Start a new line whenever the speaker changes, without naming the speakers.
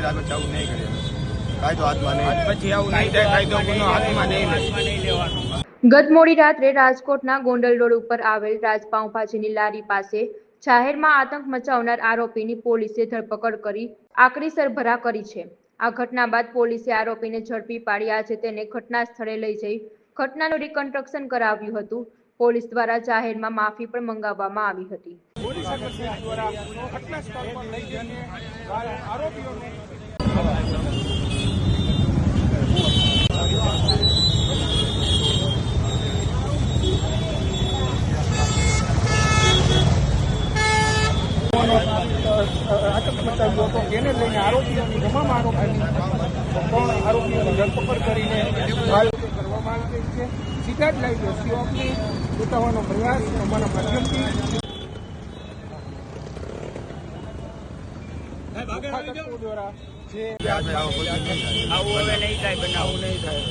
આગળ ચાલુ નહીં કરે, કાયદો હાથમાં નહીં
પછી આવું નહીં થાય, કાયદો ગુનો હાથમાં નહીં લેવાનો.
ગત મોડી રાત્રે રાજકોટના ગોંડલ રોડ ઉપર આવેલ રાજ પાઉંભાજીની લારી પાસે જાહેરમાં આતંક મચાવનાર આરોપીની પોલીસે ધરપકડ કરી આકરી સરભરા કરી છે. આ ઘટના બાદ પોલીસે આરોપીને ઝડપી પાડી આજે તેને ઘટના સ્થળે લઈ જઈ ઘટનાનું રિકન્સ્ટ્રક્શન કરાવ્યું હતું. પોલીસ દ્વારા જાહેરમાં માફી પણ મંગાવવામાં આવી હતી.
આતંક મચાવ્યો હતો, જેને લઈને આરોપીઓની તમામ આરોપીઓની ધરપકડ કરીને કરવામાં આવી છે. સીધા જ લાવી દોષીઓને ઉતારવાનો પ્રયાસ અમારા માધ્યમથી દ્વારા જે
આવું હવે નહીં થાય, બનાવું નહીં થાય.